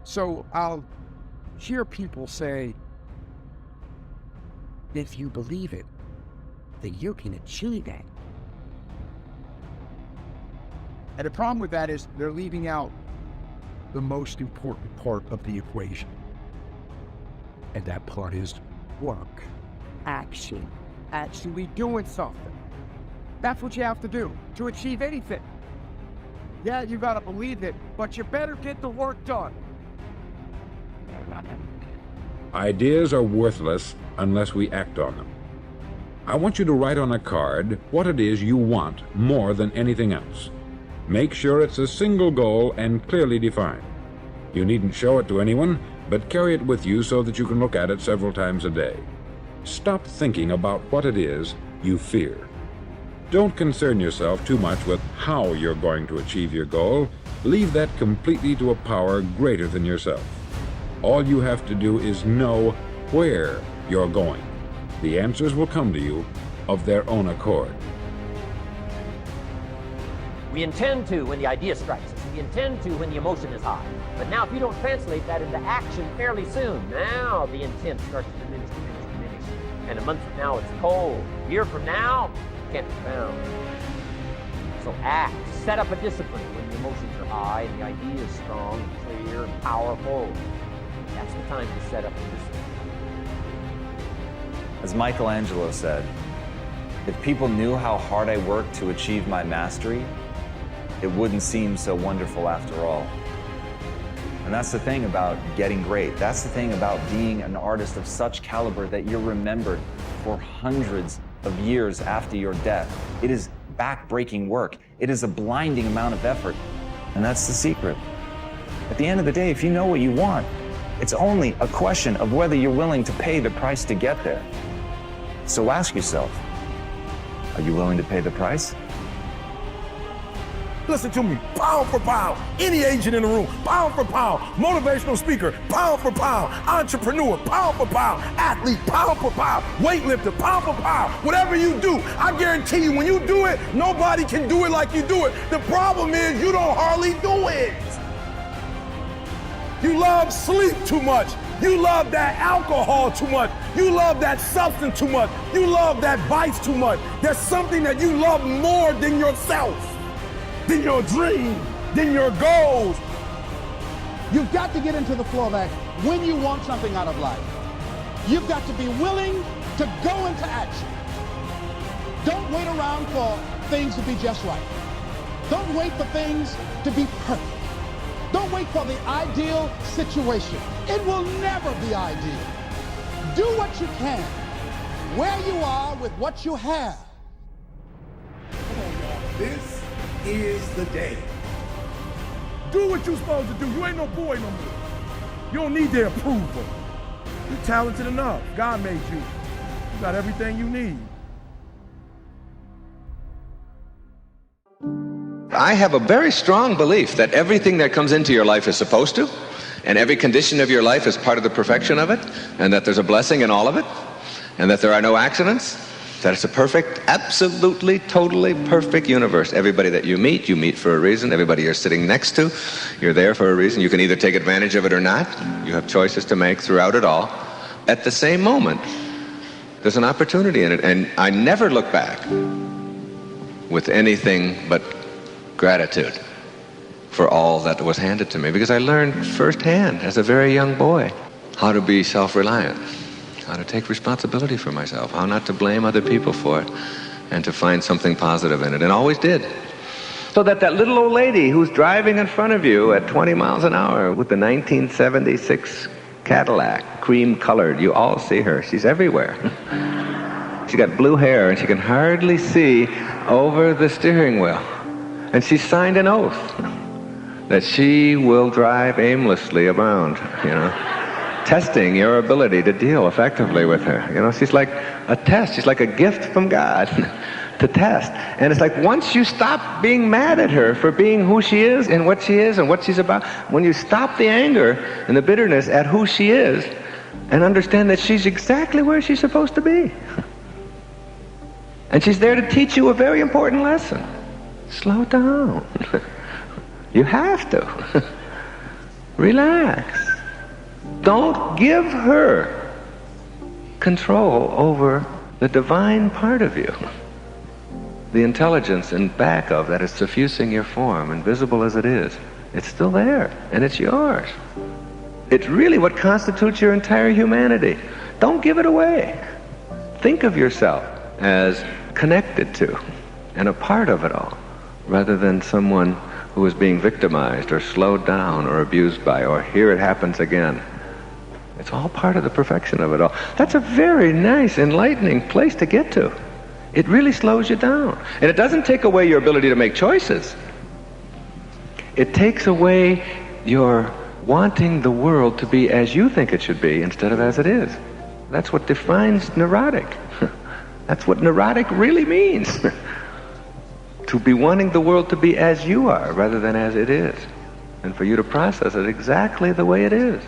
So I'll hear people say, if you believe it, then you can achieve it. And the problem with that is they're leaving out the most important part of the equation. And that part is work, action, actually doing something. That's what you have to do to achieve anything. Yeah, you gotta believe it, but you better get the work done. Ideas are worthless unless we act on them. I want you to write on a card what it is you want more than anything else. Make sure it's a single goal and clearly defined. You needn't show it to anyone, but carry it with you so that you can look at it several times a day. Stop thinking about what it is you fear. Don't concern yourself too much with how you're going to achieve your goal. Leave that completely to a power greater than yourself. All you have to do is know where you're going. The answers will come to you of their own accord. We intend to when the idea strikes us. We intend to when the emotion is high. But now if you don't translate that into action fairly soon, now the intent starts to diminish. And a month from now it's cold. A year from now, it can't be found. So act. Set up a discipline when the emotions are high and the idea is strong and clear and powerful. That's the time to set up a discipline. As Michelangelo said, if people knew how hard I worked to achieve my mastery, it wouldn't seem so wonderful after all. And that's the thing about getting great. That's the thing about being an artist of such caliber that you're remembered for hundreds of years after your death. It is back-breaking work. It is a blinding amount of effort. And that's the secret. At the end of the day, if you know what you want, it's only a question of whether you're willing to pay the price to get there. So ask yourself, are you willing to pay the price? Listen to me, pound for pound, any agent in the room, pound for pound, motivational speaker, pound for pound, entrepreneur, pound for pound, athlete, pound for pound, weightlifter, pound for pound, whatever you do, I guarantee you when you do it, nobody can do it like you do it. The problem is you don't hardly do it. You love sleep too much. You love that alcohol too much. You love that substance too much. You love that vice too much. There's something that you love more than yourself, than your dream, than your goals. You've got to get into the flow of action when you want something out of life. You've got to be willing to go into action. Don't wait around for things to be just right. Don't wait for things to be perfect. Don't wait for the ideal situation. It will never be ideal. Do what you can, where you are with what you have. Come on, y'all. This is the day. Do what you're supposed to do. You ain't no boy no more. You don't need their approval. You're talented enough. God made you. You got everything you need. I have a very strong belief that everything that comes into your life is supposed to, and every condition of your life is part of the perfection of it, and that there's a blessing in all of it, and that there are no accidents, that it's a perfect, absolutely, totally perfect universe. Everybody that you meet for a reason. Everybody you're sitting next to, you're there for a reason. You can either take advantage of it or not. You have choices to make throughout it all. At the same moment, there's an opportunity in it, and I never look back with anything but gratitude for all that was handed to me, because I learned firsthand as a very young boy how to be self-reliant, how to take responsibility for myself, how not to blame other people for it, and to find something positive in it, and always did. So that little old lady who's driving in front of you at 20 miles an hour with the 1976 Cadillac, cream-colored, you all see her, she's everywhere. She got blue hair and she can hardly see over the steering wheel. And she signed an oath that she will drive aimlessly around, testing your ability to deal effectively with her. She's like a test. She's like a gift from God to test. And it's like once you stop being mad at her for being who she is and what she's about, when you stop the anger and the bitterness at who she is and understand that she's exactly where she's supposed to be. And she's there to teach you a very important lesson. Slow down. You have to. Relax. Don't give her control over the divine part of you. The intelligence in back of that is suffusing your form, invisible as it is. It's still there, and it's yours. It's really what constitutes your entire humanity. Don't give it away. Think of yourself as connected to and a part of it all, rather than someone who is being victimized or slowed down or abused by, or here it happens again. It's all part of the perfection of it all. That's a very nice, enlightening place to get to. It really slows you down. And it doesn't take away your ability to make choices. It takes away your wanting the world to be as you think it should be instead of as it is. That's what defines neurotic. That's what neurotic really means. To be wanting the world to be as you are rather than as it is. And for you to process it exactly the way it is.